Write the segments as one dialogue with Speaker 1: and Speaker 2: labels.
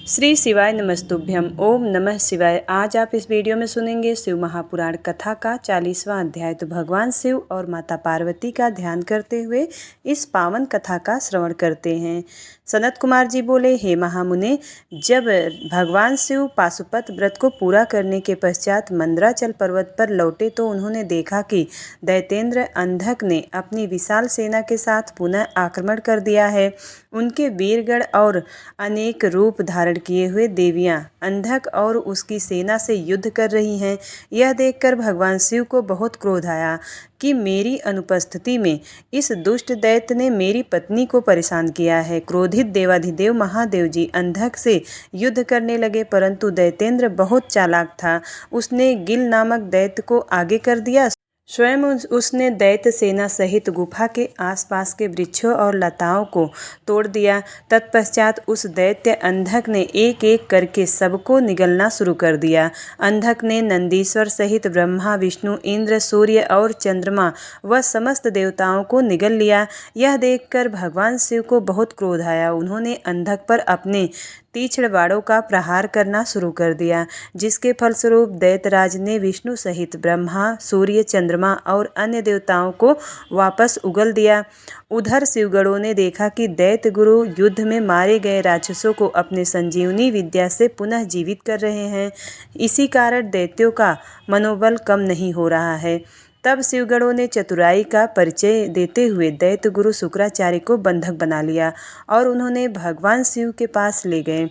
Speaker 1: श्री शिवाय नमस्तुभ्यम। ओम नमः शिवाय। आज आप इस वीडियो में सुनेंगे शिव महापुराण कथा का 40वां अध्याय। तो भगवान शिव और माता पार्वती का ध्यान करते हुए इस पावन कथा का श्रवण करते हैं। सनत कुमार जी बोले, हे महामुने, जब भगवान शिव पाशुपत व्रत को पूरा करने के पश्चात मंदराचल पर्वत पर लौटे तो उन्होंने देखा कि दैतेंद्र अंधक ने अपनी विशाल सेना के साथ पुनः आक्रमण कर दिया है। उनके वीरगण और अनेक रूप धारण किए हुए देवियां अंधक और उसकी सेना से युद्ध कर रही हैं। यह देखकर भगवान शिव को बहुत क्रोध आया कि मेरी अनुपस्थिति में इस दुष्ट दैत्य ने मेरी पत्नी को परेशान किया है। क्रोधित देवाधिदेव महादेव जी अंधक से युद्ध करने लगे, परंतु दैतेंद्र बहुत चालाक था। उसने गिल नामक दैत्य को आगे कर दिया। स्वयं उसने दैत्य सेना सहित गुफा के आसपास के वृक्षों और लताओं को तोड़ दिया। तत्पश्चात उस दैत्य अंधक ने एक एक करके सबको निगलना शुरू कर दिया। अंधक ने नंदीश्वर सहित ब्रह्मा, विष्णु, इंद्र, सूर्य और चंद्रमा व समस्त देवताओं को निगल लिया। यह देखकर भगवान शिव को बहुत क्रोध आया। उन्होंने अंधक पर अपने तीक्ष्ण बाणों का प्रहार करना शुरू कर दिया, जिसके फलस्वरूप दैत्यराज ने विष्णु सहित ब्रह्मा, सूर्य, चंद्रमा और अन्य देवताओं को वापस उगल दिया। उधर शिवगणों ने देखा कि दैत्य गुरु युद्ध में मारे गए राक्षसों को अपने संजीवनी विद्या से पुनः जीवित कर रहे हैं। इसी कारण दैत्यों का मनोबल कम नहीं हो रहा है। तब शिवगणों ने चतुराई का परिचय देते हुए दैत्य गुरु शुक्राचार्य को बंधक बना लिया और उन्होंने भगवान शिव के पास ले गए।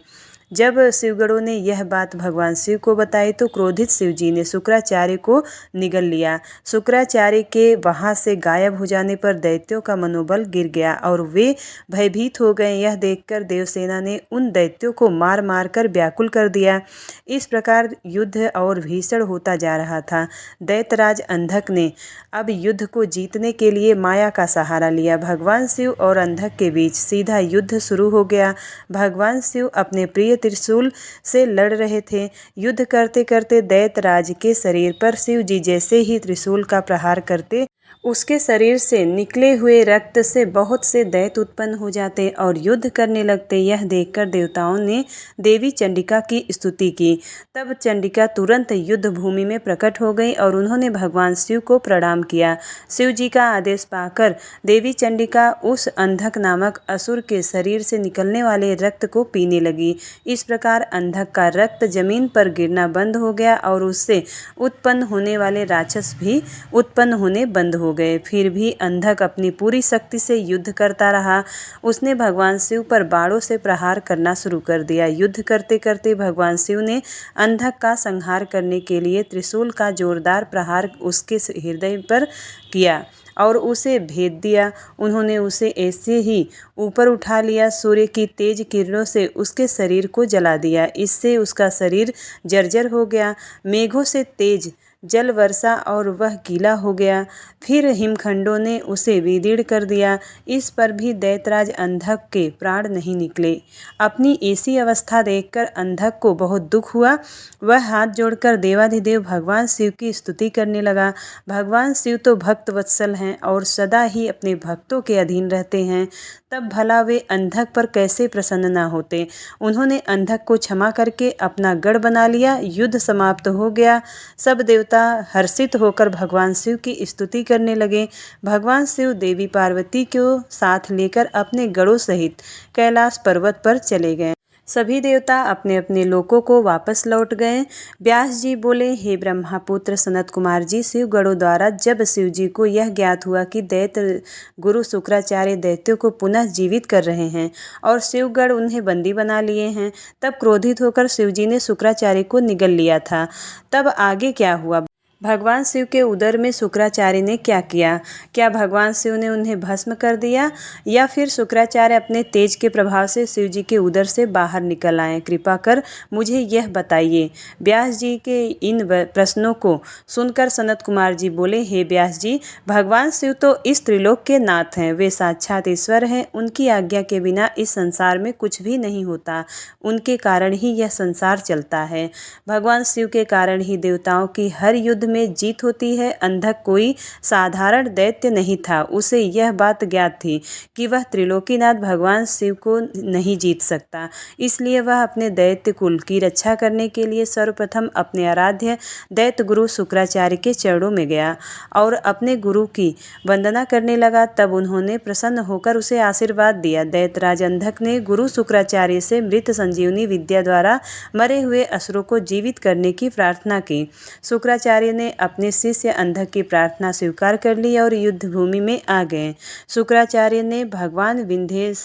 Speaker 1: जब शिवगणों ने यह बात भगवान शिव को बताई तो क्रोधित शिव जी ने शुक्राचार्य को निगल लिया। शुक्राचार्य के वहां से गायब हो जाने पर दैत्यों का मनोबल गिर गया और वे भयभीत हो गए। यह देखकर देवसेना ने उन दैत्यों को मार मार कर व्याकुल कर दिया। इस प्रकार युद्ध और भीषण होता जा रहा था। दैत्यराज अंधक ने अब युद्ध को जीतने के लिए माया का सहारा लिया। भगवान शिव और अंधक के बीच सीधा युद्ध शुरू हो गया। भगवान शिव अपने प्रिय त्रिशूल से लड़ रहे थे। युद्ध करते करते दैत्यराज के शरीर पर शिव जी जैसे ही त्रिशूल का प्रहार करते, उसके शरीर से निकले हुए रक्त से बहुत से दैत्य उत्पन्न हो जाते और युद्ध करने लगते। यह देखकर देवताओं ने देवी चंडिका की स्तुति की। तब चंडिका तुरंत युद्ध भूमि में प्रकट हो गई और उन्होंने भगवान शिव को प्रणाम किया। शिव जी का आदेश पाकर देवी चंडिका उस अंधक नामक असुर के शरीर से निकलने वाले रक्त को पीने लगी। इस प्रकार अंधक का रक्त जमीन पर गिरना बंद हो गया और उससे उत्पन्न होने वाले राक्षस भी उत्पन्न होने बंद हो गए। फिर भी अंधक अपनी पूरी शक्ति से युद्ध करता रहा। उसने भगवान शिव पर बाणों से प्रहार करना शुरू कर दिया। युद्ध करते करते भगवान शिव ने अंधक का संहार करने के लिए त्रिशूल का जोरदार प्रहार उसके हृदय पर किया और उसे भेद दिया। उन्होंने उसे ऐसे ही ऊपर उठा लिया, सूर्य की तेज किरणों से उसके शरीर को जला दिया। इससे उसका शरीर जर्जर हो गया। मेघों से तेज जल वर्षा और वह गीला हो गया। फिर हिमखंडों ने उसे विदीर्ण कर दिया। इस पर भी दैत्यराज अंधक के प्राण नहीं निकले। अपनी ऐसी अवस्था देखकर अंधक को बहुत दुख हुआ। वह हाथ जोड़कर देवाधिदेव भगवान शिव की स्तुति करने लगा। भगवान शिव तो भक्त वत्सल हैं और सदा ही अपने भक्तों के अधीन रहते हैं, तब भला वे अंधक पर कैसे प्रसन्न न होते। उन्होंने अंधक को क्षमा करके अपना गढ़ बना लिया। युद्ध समाप्त हो गया। सब देवता हर्षित होकर भगवान शिव की स्तुति करने लगे। भगवान शिव देवी पार्वती को साथ लेकर अपने गढ़ों सहित कैलाश पर्वत पर चले गए। सभी देवता अपने अपने लोकों को वापस लौट गए। व्यास जी बोले, हे ब्रह्मापुत्र सनत कुमार जी, शिव गणों द्वारा जब शिव जी को यह ज्ञात हुआ कि दैत्य गुरु शुक्राचार्य दैत्यों को पुनः जीवित कर रहे हैं और शिवगण उन्हें बंदी बना लिए हैं, तब क्रोधित होकर शिव जी ने शुक्राचार्य को निगल लिया था। तब आगे क्या हुआ? भगवान शिव के उदर में शुक्राचार्य ने क्या किया? क्या भगवान शिव ने उन्हें भस्म कर दिया या फिर शुक्राचार्य अपने तेज के प्रभाव से शिव जी के उदर से बाहर निकल आए? कृपा कर मुझे यह बताइए। व्यास जी के इन प्रश्नों को सुनकर सनत कुमार जी बोले, हे व्यास जी, भगवान शिव तो इस त्रिलोक के नाथ हैं। वे साक्षात ईश्वर हैं। उनकी आज्ञा के बिना इस संसार में कुछ भी नहीं होता। उनके कारण ही यह संसार चलता है। भगवान शिव के कारण ही देवताओं की हर युद्ध में जीत होती है। अंधक कोई साधारण दैत्य नहीं था। उसे यह बात ज्ञात थी कि वह त्रिलोकीनाथ भगवान शिव को नहीं जीत सकता। इसलिए वह अपने दैत्य कुल की रक्षा करने के लिए सर्वप्रथम अपने आराध्य दैत्य गुरु शुक्राचार्य के चरणों में गया और अपने गुरु की वंदना करने लगा। तब उन्होंने प्रसन्न होकर उसे आशीर्वाद दिया। दैत्यराज अंधक ने गुरु शुक्राचार्य से मृत संजीवनी विद्या द्वारा मरे हुए असुरों को जीवित करने की प्रार्थना की। शुक्राचार्य ने अपने शिष्य अंधक की प्रार्थना स्वीकार कर ली और युद्ध भूमि में आ गए। शुक्राचार्य ने भगवान विंध्येश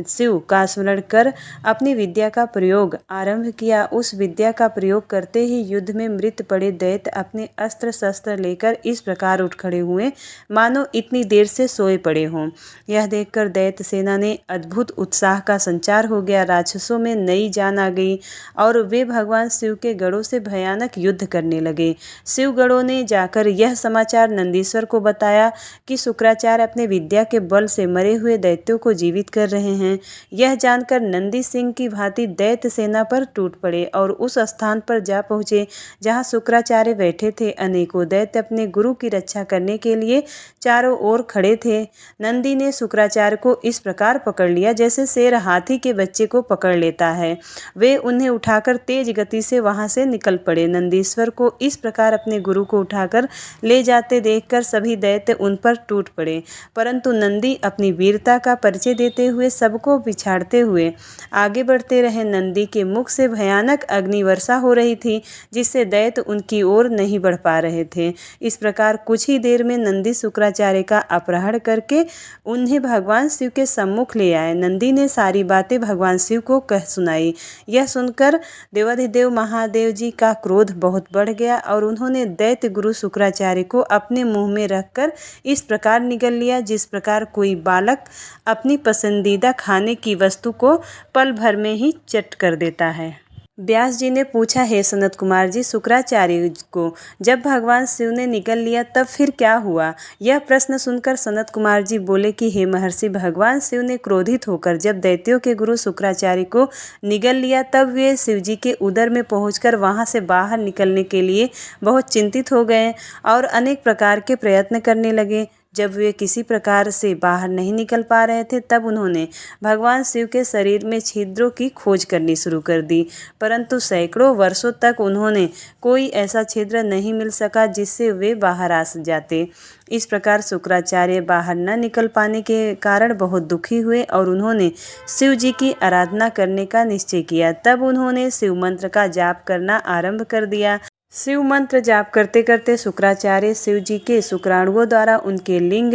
Speaker 1: शिव का स्मरण कर अपनी विद्या का प्रयोग आरंभ किया। उस विद्या का प्रयोग करते ही युद्ध में मृत पड़े दैत्य अपने अस्त्र शस्त्र लेकर इस प्रकार उठ खड़े हुए मानो इतनी देर से सोए पड़े हों। यह देखकर दैत्य सेना ने अद्भुत उत्साह का संचार हो गया। राक्षसों में नई जान आ गई और वे भगवान शिव के गढ़ों से भयानक युद्ध करने लगे। शिव गढ़ों ने जाकर यह समाचार नंदीश्वर को बताया कि शुक्राचार्य अपने विद्या के बल से मरे हुए दैत्यों को जीवित कर रहे हैं। यह जानकर नंदी सिंह की भांति दैत्य सेना पर टूट पड़े और उस स्थान पर जा पहुंचे जहां शुक्राचार्य बैठे थे। अनेकों दैत्य अपने गुरु की रक्षा करने के लिए चारों ओर खड़े थे। नंदी ने शुक्राचार्य को इस प्रकार पकड़ लिया जैसे शेर हाथी के बच्चे को पकड़ लेता है। वे उन्हें उठाकर तेज गति से वहां से निकल पड़े। नंदीश्वर को इस प्रकार अपने गुरु को उठाकर ले जाते देखकर सभी दैत्य उन पर टूट पड़े, परंतु नंदी अपनी वीरता का परिचय देते हुए सबको पिछाड़ते हुए आगे बढ़ते रहे। नंदी के मुख से भयानक अग्नि वर्षा हो रही थी जिससे दैत्य उनकी ओर नहीं बढ़ पा रहे थे। इस प्रकार कुछ ही देर में नंदी शुक्राचार्य का अपहरण करके उन्हें भगवान शिव के सम्मुख ले आए। नंदी ने सारी बातें भगवान शिव को कह सुनाई। यह सुनकर देवाधिदेव महादेव जी का क्रोध बहुत बढ़ गया और उन्होंने दैत्य गुरु शुक्राचार्य को अपने मुंह में रखकर इस प्रकार निगल लिया जिस प्रकार कोई बालक अपनी पसंदीदा खाने की वस्तु को पल भर में ही चट कर देता है। व्यास जी ने पूछा, हे सनत कुमार जी, शुक्राचार्य को जब भगवान शिव ने निगल लिया तब फिर क्या हुआ? यह प्रश्न सुनकर सनत कुमार जी बोले कि हे महर्षि, भगवान शिव ने क्रोधित होकर जब दैत्यों के गुरु शुक्राचार्य को निगल लिया तब वे शिव जी के उदर में पहुंचकर वहां से बाहर निकलने के लिए बहुत चिंतित हो गए और अनेक प्रकार के प्रयत्न करने लगे। जब वे किसी प्रकार से बाहर नहीं निकल पा रहे थे तब उन्होंने भगवान शिव के शरीर में छिद्रों की खोज करनी शुरू कर दी, परंतु सैकड़ों वर्षों तक उन्होंने कोई ऐसा छिद्र नहीं मिल सका जिससे वे बाहर आ जाते। इस प्रकार शुक्राचार्य बाहर न निकल पाने के कारण बहुत दुखी हुए और उन्होंने शिव जी की आराधना करने का निश्चय किया। तब उन्होंने शिव मंत्र का जाप करना आरंभ कर दिया। शिव मंत्र जाप करते करते शुक्राचार्य शिव जी के शुक्राणुओं द्वारा उनके लिंग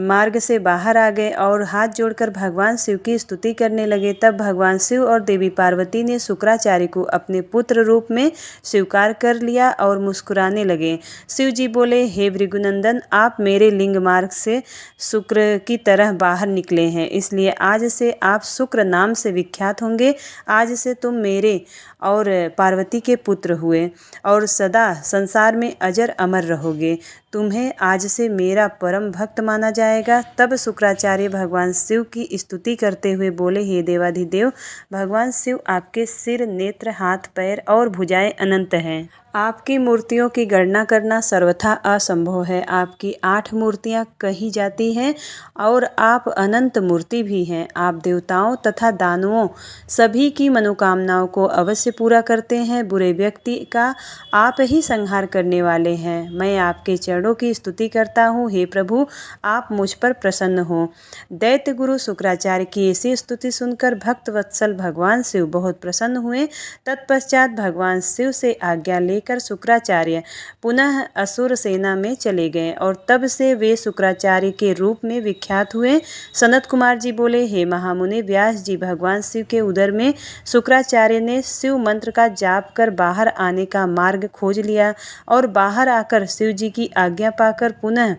Speaker 1: मार्ग से बाहर आ गए और हाथ जोड़कर भगवान शिव की स्तुति करने लगे। तब भगवान शिव और देवी पार्वती ने शुक्राचार्य को अपने पुत्र रूप में स्वीकार कर लिया और मुस्कुराने लगे। शिव जी बोले, हे भृगुनंदन, आप मेरे लिंग मार्ग से शुक्र की तरह बाहर निकले हैं, इसलिए आज से आप शुक्र नाम से विख्यात होंगे। आज से तुम मेरे और पार्वती के पुत्र हुए और सदा संसार में अजर अमर रहोगे। तुम्हें आज से मेरा परम भक्त माना जाएगा। तब शुक्राचार्य भगवान शिव की स्तुति करते हुए बोले, हे देवाधिदेव भगवान शिव, आपके सिर, नेत्र, हाथ, पैर और भुजाएं अनंत हैं। आपकी मूर्तियों की गणना करना सर्वथा असंभव है। आपकी 8 मूर्तियां कही जाती हैं और आप अनंत मूर्ति भी हैं। आप देवताओं तथा दानवों सभी की मनोकामनाओं को अवश्य पूरा करते हैं। बुरे व्यक्ति का आप ही संहार करने वाले हैं। मैं आपके चरणों की स्तुति करता हूँ। हे प्रभु, आप मुझ पर प्रसन्न हो। दैत्य गुरु शुक्राचार्य की ऐसी स्तुति सुनकर भक्त वत्सल भगवान शिव बहुत प्रसन्न हुए। तत्पश्चात भगवान शिव से आज्ञा लेकर शुक्राचार्य पुनः असुर सेना में चले गए और तब से वे शुक्राचार्य के रूप में विख्यात हुए। सनत कुमार जी बोले, हे महामुनि व्यास जी, भगवान शिव के उदर में शुक्राचार्य ने शिव मंत्र का जाप कर बाहर आने का मार्ग खोज लिया और बाहर आकर शिव जी की आज्ञा पाकर पुनः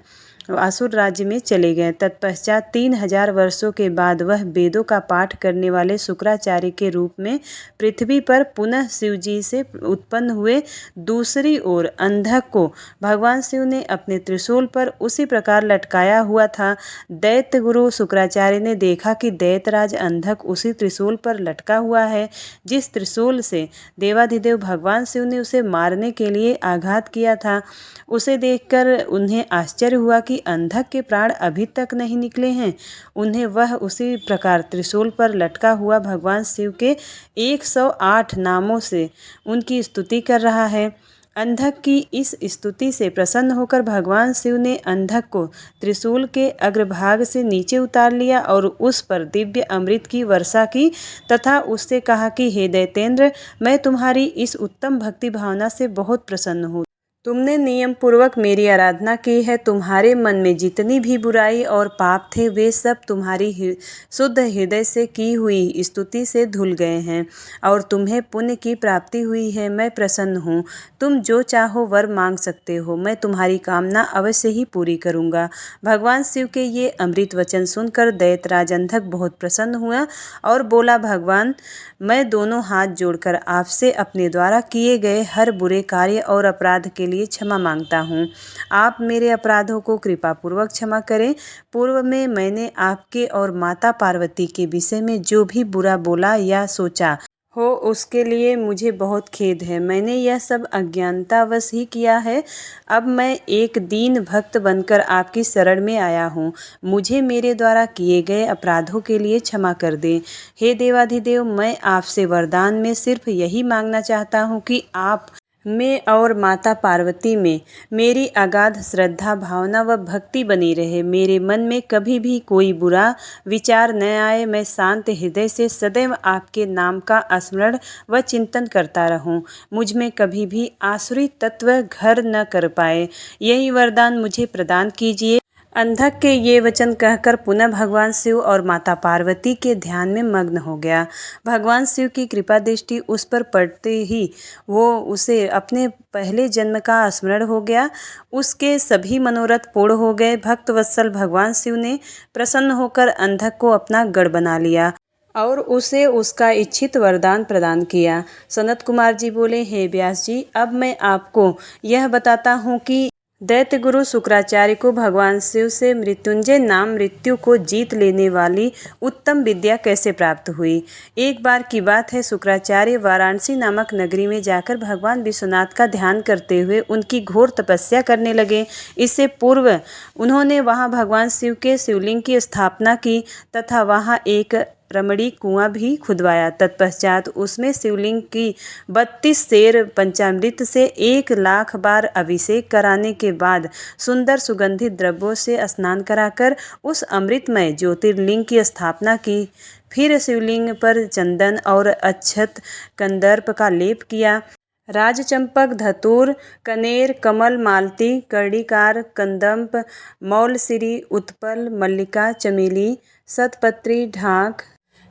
Speaker 1: असुर राज्य में चले गए। तत्पश्चात 3000 वर्षों के बाद वह वेदों का पाठ करने वाले शुक्राचार्य के रूप में पृथ्वी पर पुनः शिव जी से उत्पन्न हुए। दूसरी ओर अंधक को भगवान शिव ने अपने त्रिशूल पर उसी प्रकार लटकाया हुआ था। दैत्य गुरु शुक्राचार्य ने देखा कि दैत्यराज अंधक उसी त्रिशूल पर लटका हुआ है जिस त्रिशूल से देवाधिदेव भगवान शिव ने उसे मारने के लिए आघात किया था। उसे देखकर उन्हें आश्चर्य हुआ कि अंधक के प्राण अभी तक नहीं निकले हैं। उन्हें वह उसी प्रकार त्रिशूल पर लटका हुआ भगवान शिव के 108 नामों से उनकी स्तुति कर रहा है। अंधक की इस स्तुति से प्रसन्न होकर भगवान शिव ने अंधक को त्रिशूल के अग्रभाग से नीचे उतार लिया और उस पर दिव्य अमृत की वर्षा की तथा उससे कहा कि हे दैतेंद्र, मैं तुम्हारी इस उत्तम भक्ति भावना से बहुत प्रसन्न हूँ। तुमने नियम पूर्वक मेरी आराधना की है। तुम्हारे मन में जितनी भी बुराई और पाप थे वे सब तुम्हारी शुद्ध हृदय से की हुई स्तुति से धुल गए हैं और तुम्हें पुण्य की प्राप्ति हुई है। मैं प्रसन्न हूँ। तुम जो चाहो वर मांग सकते हो। मैं तुम्हारी कामना अवश्य ही पूरी करूँगा। भगवान शिव के ये अमृत वचन सुनकर दैत्यराज अंधक बहुत प्रसन्न हुआ और बोला, भगवान, मैं दोनों हाथ जोड़कर आपसे अपने द्वारा किए गए हर बुरे कार्य और अपराध के लिए क्षमा मांगता हूँ। आप मेरे अपराधों को कृपापूर्वक क्षमा करें। पूर्व में मैंने आपके और माता पार्वती के विषय में जो भी बुरा बोला या सोचा हो उसके लिए मुझे बहुत खेद है। मैंने यह सब अज्ञानतावश ही किया है। अब मैं एक दीन भक्त बनकर आपकी शरण में आया हूँ। मुझे मेरे द्वारा किए गए अपराधों के लिए क्षमा कर दें। हे देवाधिदेव, मैं आपसे वरदान में सिर्फ यही मांगना चाहता हूँ कि आप में और माता पार्वती में मेरी अगाध श्रद्धा, भावना व भक्ति बनी रहे। मेरे मन में कभी भी कोई बुरा विचार न आए। मैं शांत हृदय से सदैव आपके नाम का स्मरण व चिंतन करता रहूं। मुझ में कभी भी आसुरी तत्व घर न कर पाए। यही वरदान मुझे प्रदान कीजिए। अंधक के ये वचन कहकर पुनः भगवान शिव और माता पार्वती के ध्यान में मग्न हो गया। भगवान शिव की कृपा दृष्टि उस पर पड़ते ही वो उसे अपने पहले जन्म का स्मरण हो गया। उसके सभी मनोरथ पूर्ण हो गए। भक्त वत्सल भगवान शिव ने प्रसन्न होकर अंधक को अपना गढ़ बना लिया और उसे उसका इच्छित वरदान प्रदान किया। सनत कुमार जी बोले, हे व्यास जी, अब मैं आपको यह बताता हूँ कि दैत्य गुरु शुक्राचार्य को भगवान शिव से मृत्युंजय नाम मृत्यु को जीत लेने वाली उत्तम विद्या कैसे प्राप्त हुई। एक बार की बात है, शुक्राचार्य वाराणसी नामक नगरी में जाकर भगवान विश्वनाथ का ध्यान करते हुए उनकी घोर तपस्या करने लगे। इससे पूर्व उन्होंने वहां भगवान शिव के शिवलिंग की स्थापना की तथा वहां एक रमणी कुआं भी खुदवाया। तत्पश्चात उसमें शिवलिंग की 32 सेर पंचामृत से 1,00,000 बार अभिषेक कराने के बाद सुंदर सुगंधित द्रव्यों से स्नान कराकर उस अमृतमय ज्योतिर्लिंग की स्थापना की। फिर शिवलिंग पर चंदन और अक्षत कंदर्प का लेप किया। राजचंपक, धतूर, कनेर, कमल, मालती, कर्णिकार, कंदम्प, मौलसिरी, उत्पल, मल्लिका, चमेली, शतपत्री, ढाक,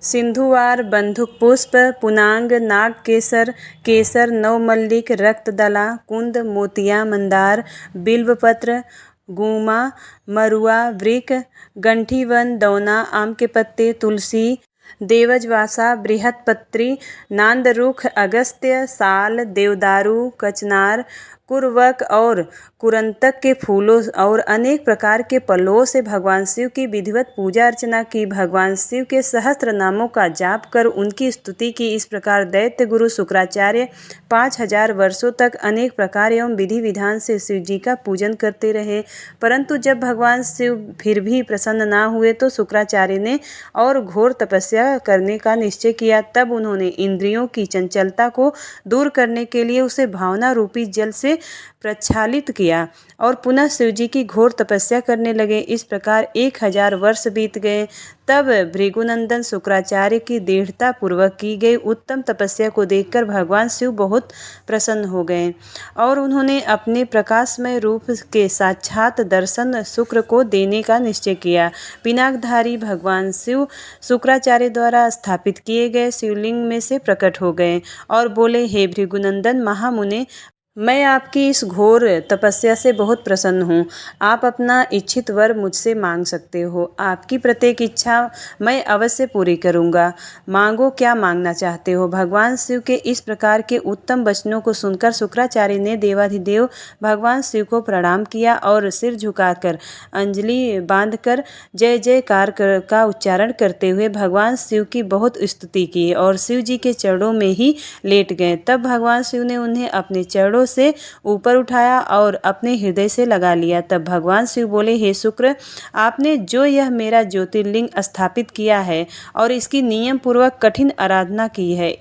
Speaker 1: सिंधुवार, बंधुक पुष्प, पुनांग, नाग केसर, केसर, नवमल्लिक, रक्तदला, कुंद, मोतिया, मंदार, बिल्वपत्र, गुमा, मरुआ, वृक, गंठीवन, दौना, आम के पत्ते, तुलसी, देवजवासा, बृहत्पत्री, नांदरुख, अगस्त्य, साल, देवदारू, कचनार, कुरवक और कुरंतक के फूलों और अनेक प्रकार के पल्लवों से भगवान शिव की विधिवत पूजा अर्चना की। भगवान शिव के सहस्त्र नामों का जाप कर उनकी स्तुति की। इस प्रकार दैत्य गुरु शुक्राचार्य 5000 वर्षों तक अनेक प्रकार एवं विधि विधान से शिव जी का पूजन करते रहे। परंतु जब भगवान शिव फिर भी प्रसन्न ना हुए तो शुक्राचार्य ने और घोर तपस्या करने का निश्चय किया। तब उन्होंने इंद्रियों की चंचलता को दूर करने के लिए उसे भावना रूपी जल से प्रक्षालित किया और पुनः शिव जी की घोर तपस्या करने लगे। इस प्रकार 1000 वर्ष बीत गए। तब भृगुनंदन शुक्राचार्य की दृढ़ता पूर्वक की गई उत्तम तपस्या को देखकर भगवान शिव बहुत प्रसन्न हो गए और उन्होंने अपने प्रकाशमय रूप के साक्षात दर्शन शुक्र को देने का निश्चय किया। पिनाकधारी भगवान शिव शुक्राचार्य द्वारा स्थापित किए गए शिवलिंग में से प्रकट हो गए और बोले, हे भृगुनंदन महामुने, मैं आपकी इस घोर तपस्या से बहुत प्रसन्न हूँ। आप अपना इच्छित वर मुझसे मांग सकते हो। आपकी प्रत्येक इच्छा मैं अवश्य पूरी करूँगा। मांगो, क्या मांगना चाहते हो। भगवान शिव के इस प्रकार के उत्तम वचनों को सुनकर शुक्राचार्य ने देवाधिदेव भगवान शिव को प्रणाम किया और सिर झुकाकर अंजलि बांधकर जय जयकार का उच्चारण करते हुए भगवान शिव की बहुत स्तुति की और शिव जी के चरणों में ही लेट गए। तब भगवान शिव ने उन्हें अपने चरणों से ऊपर उठाया और अपने हृदय से लगा लिया। तब भगवान शिव बोले, हे शुक्र, आपने जो यह मेरा ज्योतिर्लिंग स्थापित किया है और इसकी नियम पूर्वक कठिन आराधना की है,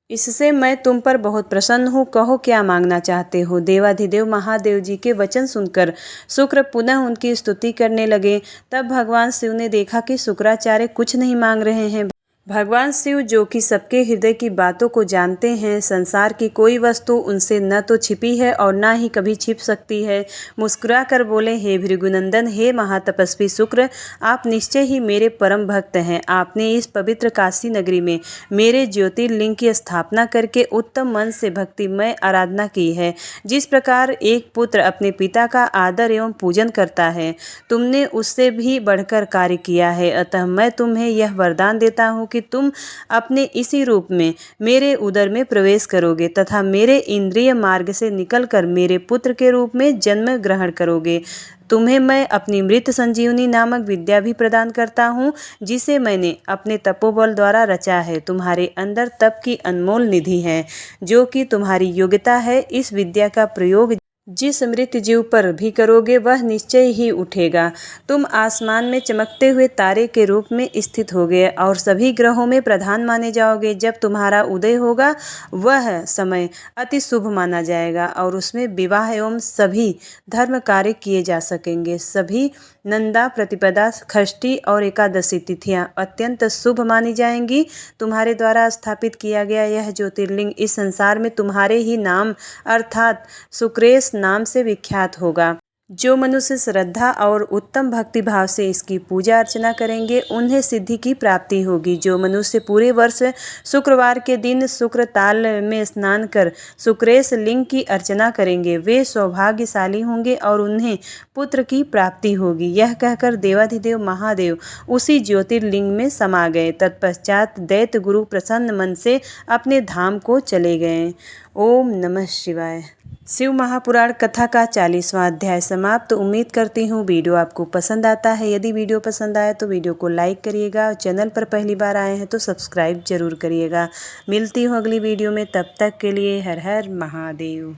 Speaker 1: इससे मैं तुम पर बहुत प्रसन्न हूँ। कहो, क्या मांगना चाहते हो। देवाधिदेव महादेव जी के वचन सुनकर शुक्र पुनः उनकी स्तुति करने लगे। तब भगवान शिव ने देखा कि शुक्राचार्य कुछ नहीं मांग रहे हैं। भगवान शिव, जो कि सबके हृदय की बातों को जानते हैं, संसार की कोई वस्तु उनसे न तो छिपी है और न ही कभी छिप सकती है, मुस्कुरा कर बोले, हे भृगुनंदन, हे महातपस्वी शुक्र, आप निश्चय ही मेरे परम भक्त हैं। आपने इस पवित्र काशी नगरी में मेरे ज्योतिर्लिंग की स्थापना करके उत्तम मन से भक्तिमय आराधना की है। जिस प्रकार एक पुत्र अपने पिता का आदर एवं पूजन करता है, तुमने उससे भी बढ़कर कार्य किया है। अतः मैं तुम्हें यह वरदान देता हूँ कि तुम अपने इसी रूप में मेरे उदर में प्रवेश करोगे तथा मेरे इंद्रिय मार्ग से निकलकर मेरे पुत्र के रूप में जन्म ग्रहण करोगे। तुम्हें मैं अपनी मृत संजीवनी नामक विद्या भी प्रदान करता हूँ, जिसे मैंने अपने तपोबल द्वारा रचा है। तुम्हारे अंदर तप की अनमोल निधि है, जो कि तुम्हारी योग्यता है। इस विद्या का प्रयोग जिस मृत जीव पर भी करोगे वह निश्चय ही उठेगा। तुम आसमान में चमकते हुए तारे के रूप में स्थित होगे और सभी ग्रहों में प्रधान माने जाओगे। जब तुम्हारा उदय होगा वह समय अति शुभ माना जाएगा और उसमें विवाह एवं सभी धर्म कार्य किए जा सकेंगे। सभी नंदा, प्रतिपदा, षष्ठी और एकादशी तिथियां अत्यंत शुभ मानी जाएंगी। तुम्हारे द्वारा स्थापित किया गया यह ज्योतिर्लिंग इस संसार में तुम्हारे ही नाम अर्थात शुक्रेश नाम से विख्यात होगा। जो मनुष्य श्रद्धा और उत्तम भक्ति भाव से इसकी पूजा अर्चना करेंगे उन्हें सिद्धि की प्राप्ति होगी। जो मनुष्य पूरे वर्ष शुक्रवार के दिन शुक्र ताल में स्नान कर शुक्रेश लिंग की अर्चना करेंगे वे सौभाग्यशाली होंगे और उन्हें पुत्र की प्राप्ति होगी। यह कहकर देवाधिदेव महादेव उसी ज्योतिर्लिंग में समा गए। तत्पश्चात दैत्य गुरु प्रसन्न मन से अपने धाम को चले गए। ओम नमः शिवाय। शिव महापुराण कथा का 40वां अध्याय समाप्त। उम्मीद करती हूँ वीडियो आपको पसंद आता है। यदि वीडियो पसंद आए तो वीडियो को लाइक करिएगा और चैनल पर पहली बार आए हैं तो सब्सक्राइब जरूर करिएगा। मिलती हूँ अगली वीडियो में, तब तक के लिए हर हर महादेव।